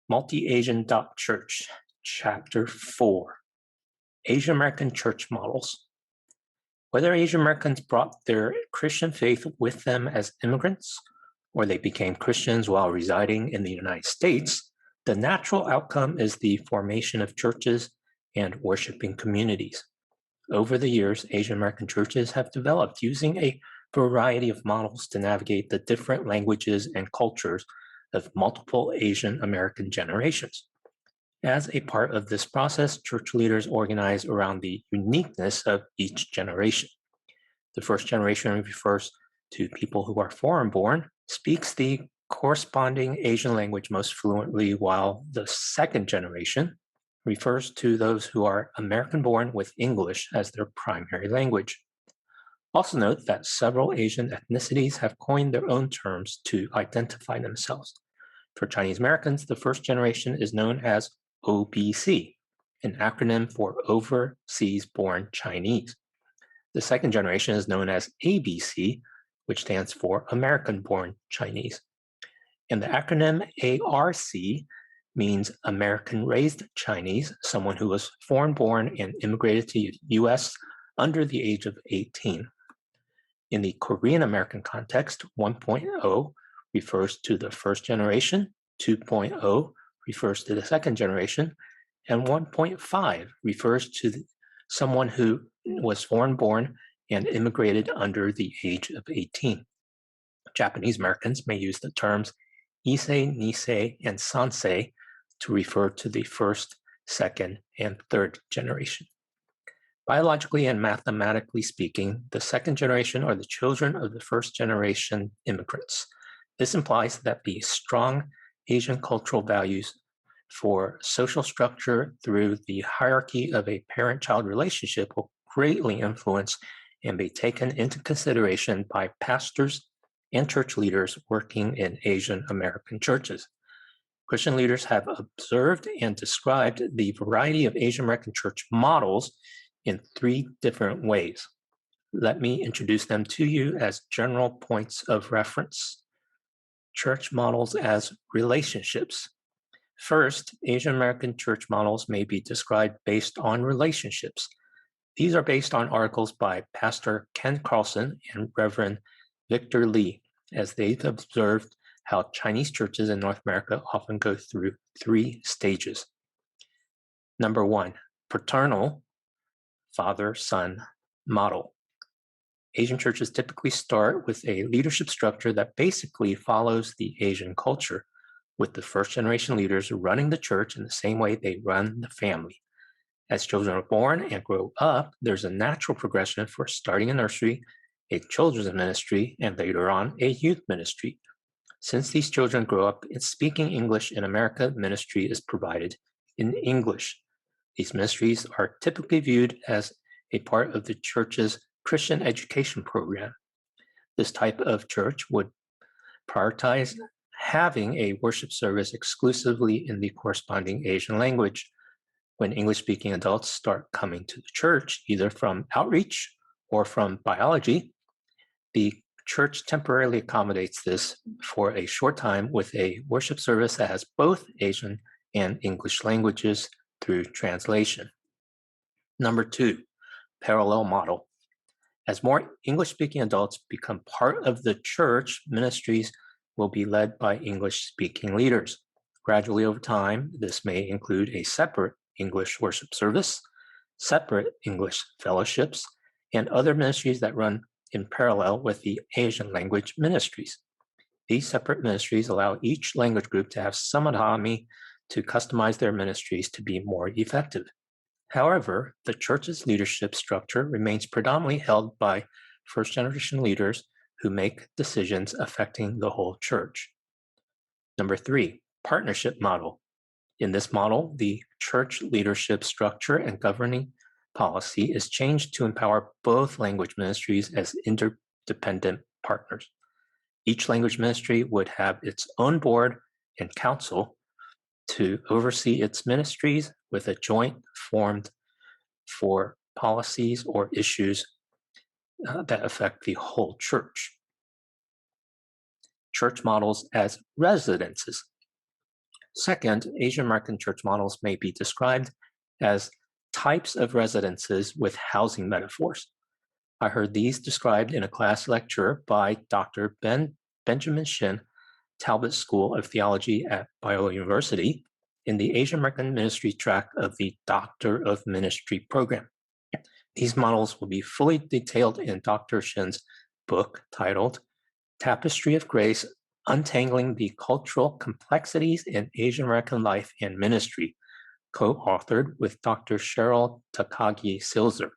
MultiAsian.Church, Chapter 4, Asian American Church Models. Whether Asian Americans brought their Christian faith with them as immigrants, or they became Christians while residing in the United States, the natural outcome is the formation of churches and worshiping communities. Over the years, Asian American churches have developed using a variety of models to navigate the different languages and cultures of multiple Asian American generations. As a part of this process, church leaders organize around the uniqueness of each generation. The first generation refers to people who are foreign-born, speaks the corresponding Asian language most fluently, while the second generation refers to those who are American-born with English as their primary language. Also note that several Asian ethnicities have coined their own terms to identify themselves. For Chinese Americans, the first generation is known as OBC, an acronym for Overseas Born Chinese. The second generation is known as ABC, which stands for American Born Chinese. And the acronym ARC means American Raised Chinese, someone who was foreign born and immigrated to the US under the age of 18. In the Korean American context, 1.0 refers to the first generation, 2.0 refers to the second generation, and 1.5 refers to someone who was foreign-born and immigrated under the age of 18. Japanese Americans may use the terms Issei, Nisei, and Sansei to refer to the first, second, and third generation. Biologically and mathematically speaking, the second generation are the children of the first generation immigrants. This implies that the strong Asian cultural values for social structure through the hierarchy of a parent-child relationship will greatly influence and be taken into consideration by pastors and church leaders working in Asian American churches. Christian leaders have observed and described the variety of Asian American church models in 3 different ways. Let me introduce them to you as general points of reference. Church models as relationships. First, Asian American church models may be described based on relationships. These are based on articles by Pastor Ken Carlson and Reverend Victor Lee, as they've observed how Chinese churches in North America often go through 3 stages. Number 1, paternal, father-son model. Asian churches typically start with a leadership structure that basically follows the Asian culture, with the first generation leaders running the church in the same way they run the family. As children are born and grow up, there's a natural progression for starting a nursery, a children's ministry, and later on a youth ministry. Since these children grow up in speaking English in America, ministry is provided in English. These ministries are typically viewed as a part of the church's Christian education program. This type of church would prioritize having a worship service exclusively in the corresponding Asian language. When English-speaking adults start coming to the church, either from outreach or from biology, the church temporarily accommodates this for a short time with a worship service that has both Asian and English languages through translation. Number 2, parallel model. As more English-speaking adults become part of the church, ministries will be led by English-speaking leaders. Gradually over time, this may include a separate English worship service, separate English fellowships, and other ministries that run in parallel with the Asian language ministries. These separate ministries allow each language group to have some autonomy to customize their ministries to be more effective. However, the church's leadership structure remains predominantly held by first-generation leaders who make decisions affecting the whole church. Number 3, partnership model. In this model, the church leadership structure and governing policy is changed to empower both language ministries as interdependent partners. Each language ministry would have its own board and council to oversee its ministries, with a joint formed for policies or issues that affect the whole church. Church models as residences. Second, Asian American church models may be described as types of residences with housing metaphors. I heard these described in a class lecture by Dr. Benjamin Shin, Talbot School of Theology at Biola University, in the Asian American Ministry track of the Doctor of Ministry program. These models will be fully detailed in Dr. Shin's book titled Tapestry of Grace, Untangling the Cultural Complexities in Asian American Life and Ministry, co-authored with Dr. Cheryl Takagi-Silzer.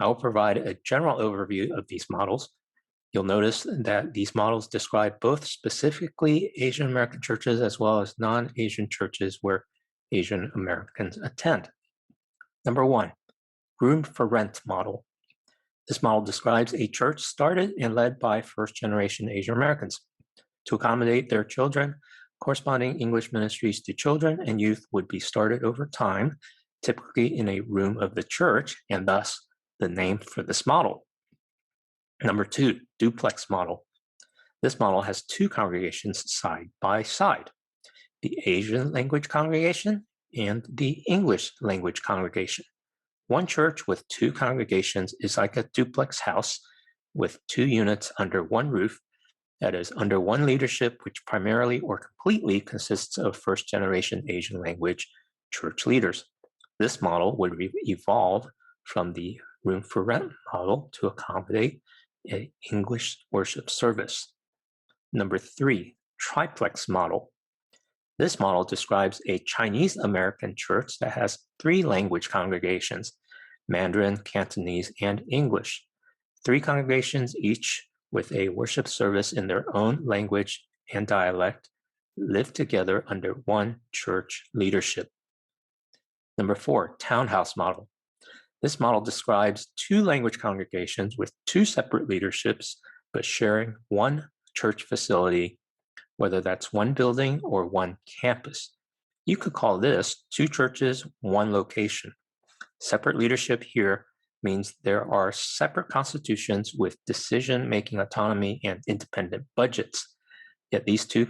I will provide a general overview of these models. You'll notice that these models describe both specifically Asian American churches as well as non-Asian churches where Asian Americans attend. Number 1, room for rent model. This model describes a church started and led by first-generation Asian Americans. To accommodate their children, corresponding English ministries to children and youth would be started over time, typically in a room of the church, and thus the name for this model. Number 2, duplex model. This model has two congregations side by side, the Asian language congregation and the English language congregation. One church with two congregations is like a duplex house with two units under one roof, that is, under one leadership, which primarily or completely consists of first-generation Asian language church leaders. This model would evolve from the room for rent model to accommodate an English worship service. Number 3, triplex model. This model describes a Chinese American church that has three language congregations, Mandarin, Cantonese, and English. Three congregations, each with a worship service in their own language and dialect, live together under one church leadership. Number 4, townhouse model. This model describes two language congregations with two separate leaderships, but sharing one church facility, whether that's one building or one campus. You could call this two churches, one location. Separate leadership here means there are separate constitutions with decision-making autonomy and independent budgets. Yet these two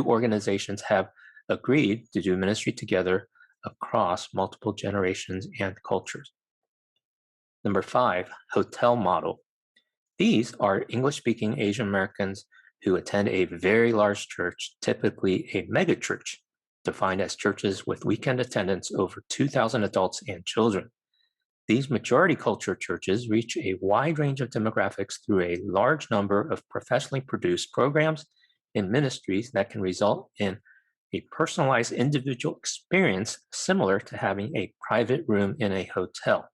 organizations have agreed to do ministry together across multiple generations and cultures. Number 5, hotel model. These are English-speaking Asian Americans who attend a very large church, typically a megachurch, defined as churches with weekend attendance over 2,000 adults and children. These majority culture churches reach a wide range of demographics through a large number of professionally produced programs and ministries that can result in a personalized individual experience similar to having a private room in a hotel.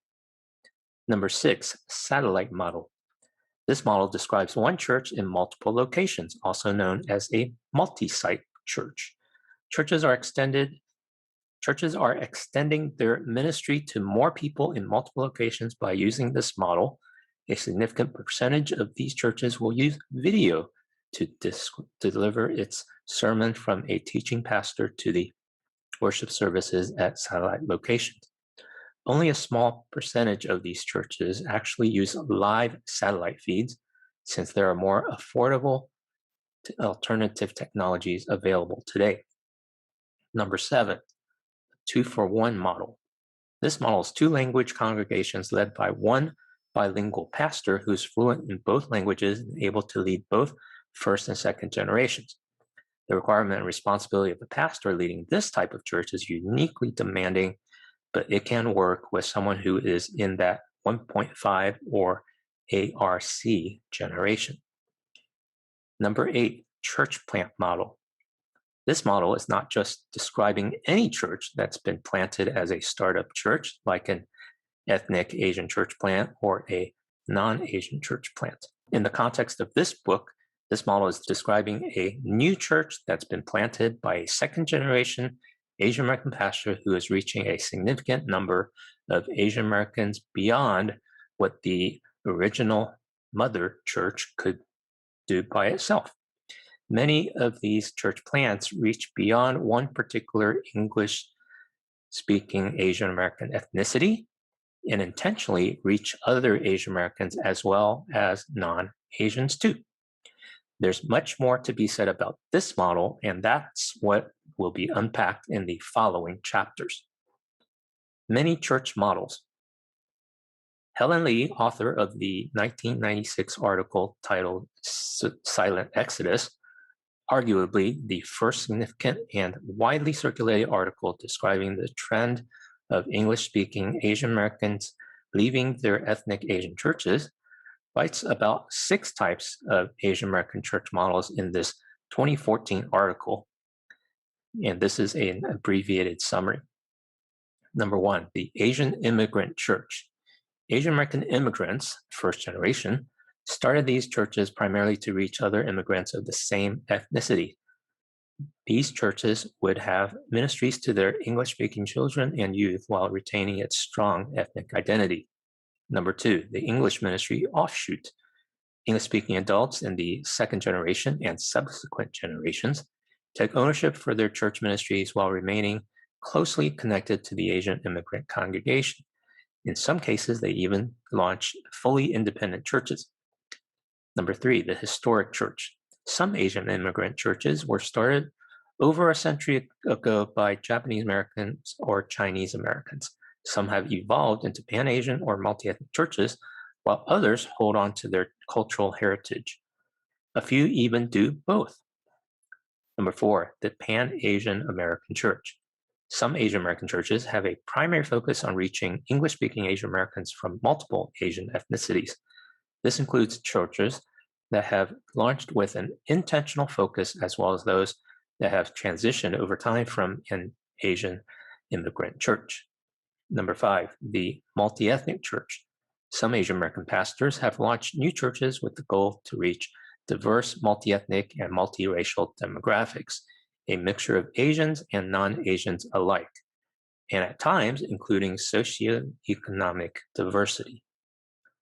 Number 6, satellite model. This model describes one church in multiple locations, also known as a multi-site church. Churches are extending their ministry to more people in multiple locations by using this model. A significant percentage of these churches will use video to deliver its sermon from a teaching pastor to the worship services at satellite locations. Only a small percentage of these churches actually use live satellite feeds, since there are more affordable alternative technologies available today. Number 7, 2-for-1 model. This model is two language congregations led by one bilingual pastor who's fluent in both languages and able to lead both first and second generations. The requirement and responsibility of the pastor leading this type of church is uniquely demanding, but it can work with someone who is in that 1.5 or ARC generation. Number 8, church plant model. This model is not just describing any church that's been planted as a startup church, like an ethnic Asian church plant or a non-Asian church plant. In the context of this book, this model is describing a new church that's been planted by a second generation Asian American pastor who is reaching a significant number of Asian Americans beyond what the original mother church could do by itself. Many of these church plants reach beyond one particular English-speaking Asian American ethnicity and intentionally reach other Asian Americans as well as non-Asians too. There's much more to be said about this model, and that's what will be unpacked in the following chapters. Many church models. Helen Lee, author of the 1996 article titled Silent Exodus, arguably the first significant and widely circulated article describing the trend of English-speaking Asian Americans leaving their ethnic Asian churches, writes about 6 types of Asian American church models in this 2014 article. And this is an abbreviated summary. Number 1, the Asian immigrant church. Asian American immigrants, first generation, started these churches primarily to reach other immigrants of the same ethnicity. These churches would have ministries to their English-speaking children and youth while retaining its strong ethnic identity. Number 2, the English ministry offshoot. English-speaking adults in the second generation and subsequent generations took ownership for their church ministries while remaining closely connected to the Asian immigrant congregation. In some cases, they even launched fully independent churches. Number 3, the historic church. Some Asian immigrant churches were started over a century ago by Japanese Americans or Chinese Americans. Some have evolved into Pan-Asian or multi-ethnic churches, while others hold on to their cultural heritage. A few even do both. Number 4, the Pan-Asian American Church. Some Asian American churches have a primary focus on reaching English-speaking Asian Americans from multiple Asian ethnicities. This includes churches that have launched with an intentional focus, as well as those that have transitioned over time from an Asian immigrant church. Number 5, the multi-ethnic church. Some Asian American pastors have launched new churches with the goal to reach diverse multi-ethnic and multiracial demographics, a mixture of Asians and non-Asians alike, and at times including socioeconomic diversity.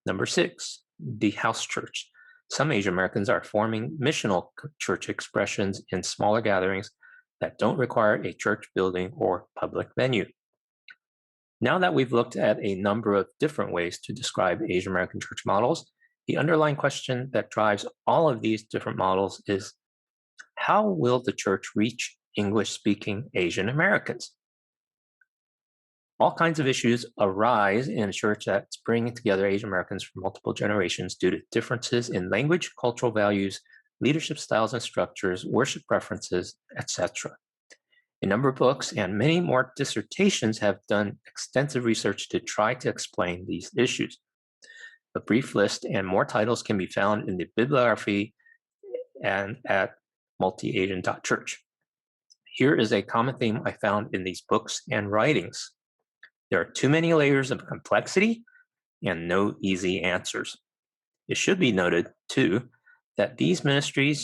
Number 6, the house church. Some Asian Americans are forming missional church expressions in smaller gatherings that don't require a church building or public venue. Now that we've looked at a number of different ways to describe Asian American church models, the underlying question that drives all of these different models is, how will the church reach English-speaking Asian Americans? All kinds of issues arise in a church that's bringing together Asian Americans from multiple generations due to differences in language, cultural values, leadership styles and structures, worship preferences, etc. A number of books and many more dissertations have done extensive research to try to explain these issues. A brief list and more titles can be found in the bibliography and at MultiAsian.Church. Here is a common theme I found in these books and writings. There are too many layers of complexity and no easy answers. It should be noted, too, that these ministry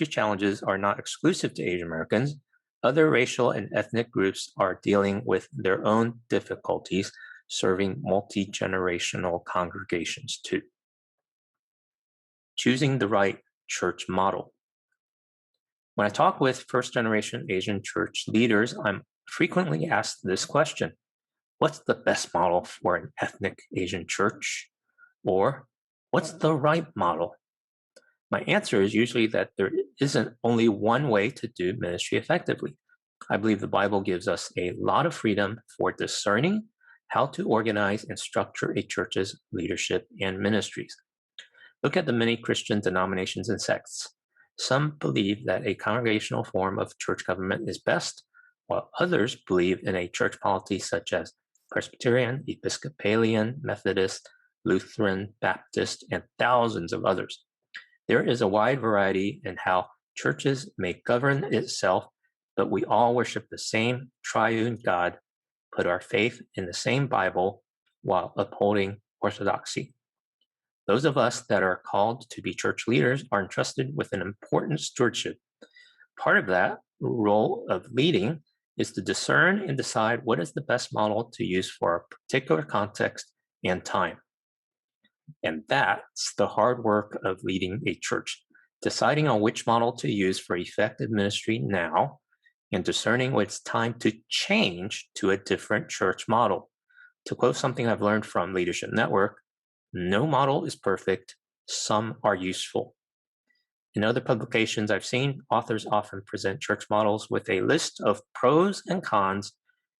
challenges are not exclusive to Asian Americans. Other racial and ethnic groups are dealing with their own difficulties serving multi-generational congregations too. Choosing the right church model. When I talk with first-generation Asian church leaders, I'm frequently asked this question: what's the best model for an ethnic Asian church? Or what's the right model? My answer is usually that there isn't only one way to do ministry effectively. I believe the Bible gives us a lot of freedom for discerning how to organize and structure a church's leadership and ministries. Look at the many Christian denominations and sects. Some believe that a congregational form of church government is best, while others believe in a church polity such as Presbyterian, Episcopalian, Methodist, Lutheran, Baptist, and thousands of others. There is a wide variety in how churches may govern itself, but we all worship the same triune God, put our faith in the same Bible while upholding orthodoxy. Those of us that are called to be church leaders are entrusted with an important stewardship. Part of that role of leading is to discern and decide what is the best model to use for a particular context and time. And that's the hard work of leading a church, deciding on which model to use for effective ministry now, and discerning when it's time to change to a different church model. To quote something I've learned from Leadership Network, no model is perfect, some are useful. In other publications I've seen, authors often present church models with a list of pros and cons,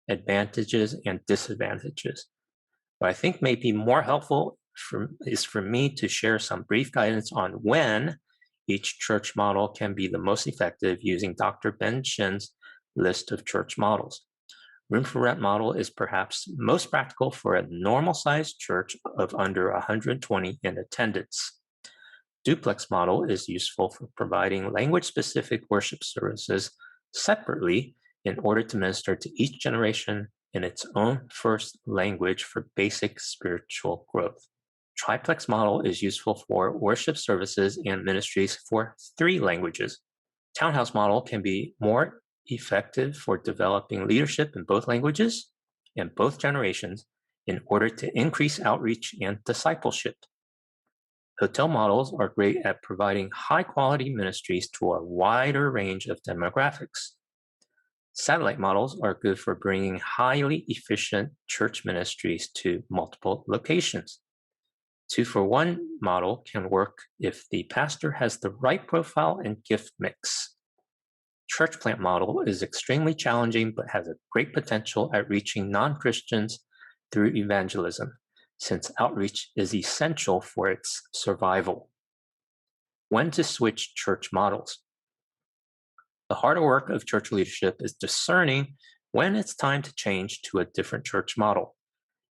advantages and disadvantages. What I think may be more helpful is for me to share some brief guidance on when each church model can be the most effective using Dr. Ben Shin's list of church models. Room for rent model is perhaps most practical for a normal-sized church of under 120 in attendance. Duplex model is useful for providing language-specific worship services separately in order to minister to each generation in its own first language for basic spiritual growth. Triplex model is useful for worship services and ministries for 3 languages. Townhouse model can be more effective for developing leadership in both languages and both generations in order to increase outreach and discipleship. Hotel models are great at providing high-quality ministries to a wider range of demographics. Satellite models are good for bringing highly efficient church ministries to multiple locations. 2-for-1 model can work if the pastor has the right profile and gift mix. Church plant model is extremely challenging but has a great potential at reaching non-Christians through evangelism, since outreach is essential for its survival. When to switch church models? The harder work of church leadership is discerning when it's time to change to a different church model.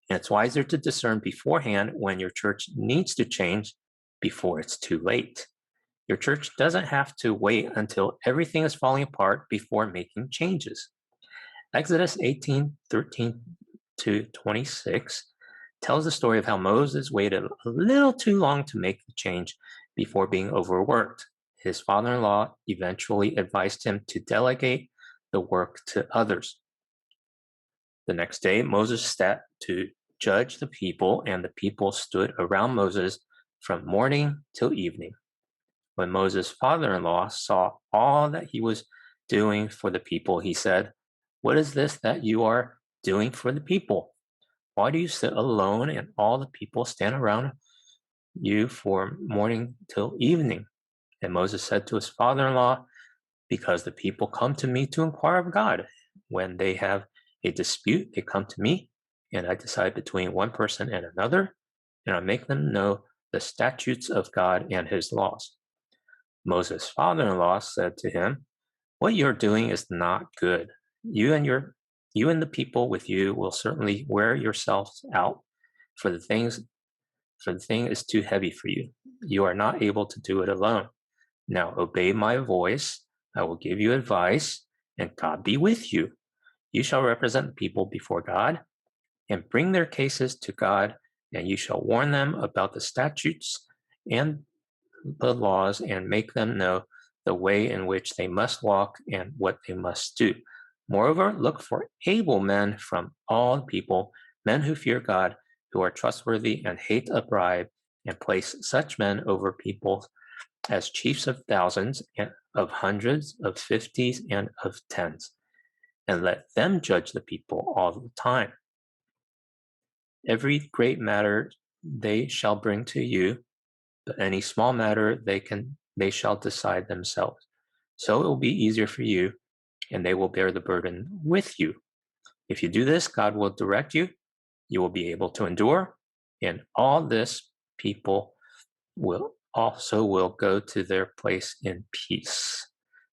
And it's wiser to discern beforehand when your church needs to change before it's too late. Your church doesn't have to wait until everything is falling apart before making changes. Exodus 18:13-26 tells the story of how Moses waited a little too long to make the change before being overworked. His father-in-law eventually advised him to delegate the work to others. The next day, Moses sat to judge the people, and the people stood around Moses from morning till evening. When Moses' father-in-law saw all that he was doing for the people, he said, "What is this that you are doing for the people? Why do you sit alone and all the people stand around you from morning till evening?" And Moses said to his father-in-law, "Because the people come to me to inquire of God. When they have a dispute, they come to me, and I decide between one person and another, and I make them know the statutes of God and his laws." Moses' father-in-law said to him, "What you're doing is not good. You and the people with you will certainly wear yourselves out, for the thing is too heavy for you. You are not able to do it alone. Now obey my voice. I will give you advice, and God be with you. You shall represent the people before God and bring their cases to God, and you shall warn them about the statutes and the laws and make them know the way in which they must walk and what they must do. Moreover, look for able men from all the people, men who fear God, who are trustworthy and hate a bribe, and place such men over people as chiefs of thousands, of hundreds, of fifties, and of tens, and let them judge the people all the time. Every great matter they shall bring to you, but any small matter they shall decide themselves. So it will be easier for you, and they will bear the burden with you. If you do this, God will direct you. You will be able to endure, and all this people will go to their place in peace.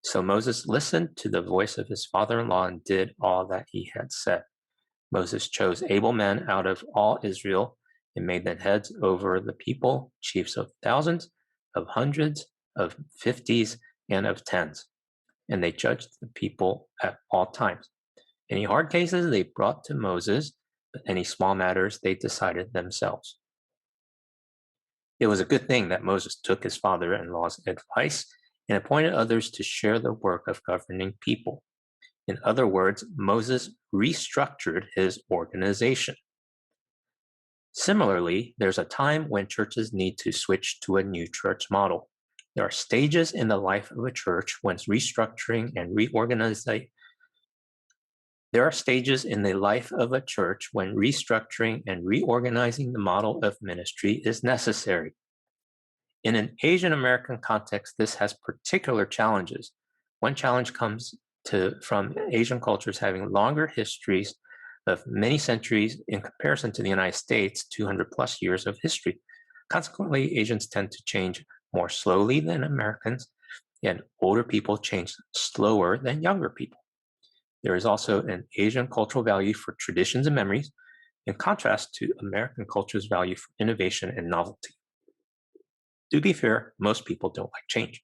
So Moses listened to the voice of his father-in-law and did all that he had said. Moses chose able men out of all Israel and made them heads over the people, chiefs of thousands, of hundreds, of fifties, and of tens. And they judged the people at all times. Any hard cases they brought to Moses, but any small matters they decided themselves. It was a good thing that Moses took his father-in-law's advice and appointed others to share the work of governing people. In other words, Moses restructured his organization. Similarly, there's a time when churches need to switch to a new church model. There are stages in the life of a church when restructuring and reorganizing. There are stages in the life of a church when restructuring and reorganizing the model of ministry is necessary. In an Asian American context, this has particular challenges. One challenge comes from Asian cultures having longer histories of many centuries in comparison to the United States, 200 plus years of history. Consequently, Asians tend to change more slowly than Americans, and older people change slower than younger people. There is also an Asian cultural value for traditions and memories, in contrast to American culture's value for innovation and novelty. To be fair, most people don't like change.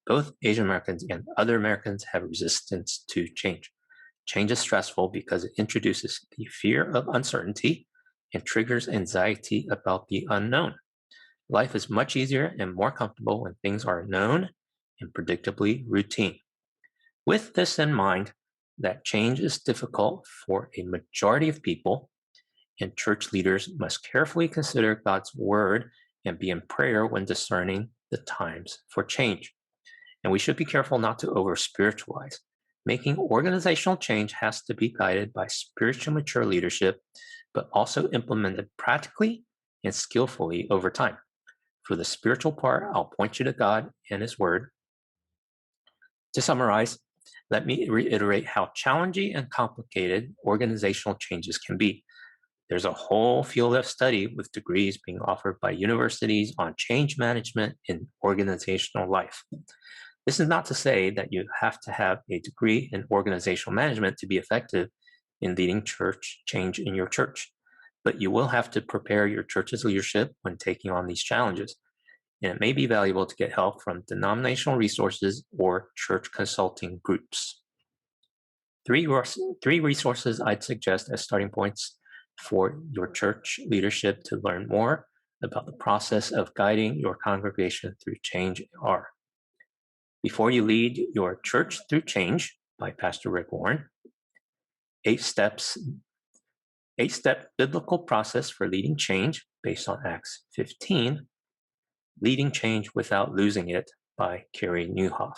Both Asian Americans and other Americans have resistance to change. Change is stressful because it introduces the fear of uncertainty and triggers anxiety about the unknown. Life is much easier and more comfortable when things are known and predictably routine. With this in mind, that change is difficult for a majority of people, and church leaders must carefully consider God's word and be in prayer when discerning the times for change. And we should be careful not to over spiritualize. Making organizational change has to be guided by spiritual mature leadership, but also implemented practically and skillfully over time. For the spiritual part, I'll point you to God and His Word. To summarize, let me reiterate how challenging and complicated organizational changes can be. There's a whole field of study with degrees being offered by universities on change management in organizational life. This is not to say that you have to have a degree in organizational management to be effective in leading church change in your church, but you will have to prepare your church's leadership when taking on these challenges. And it may be valuable to get help from denominational resources or church consulting groups. Three resources I'd suggest as starting points for your church leadership to learn more about the process of guiding your congregation through change are: Before You Lead Your Church Through Change by Pastor Rick Warren, 8-step biblical process for leading change based on Acts 15, Leading Change Without Losing It by Carey Nieuwhof.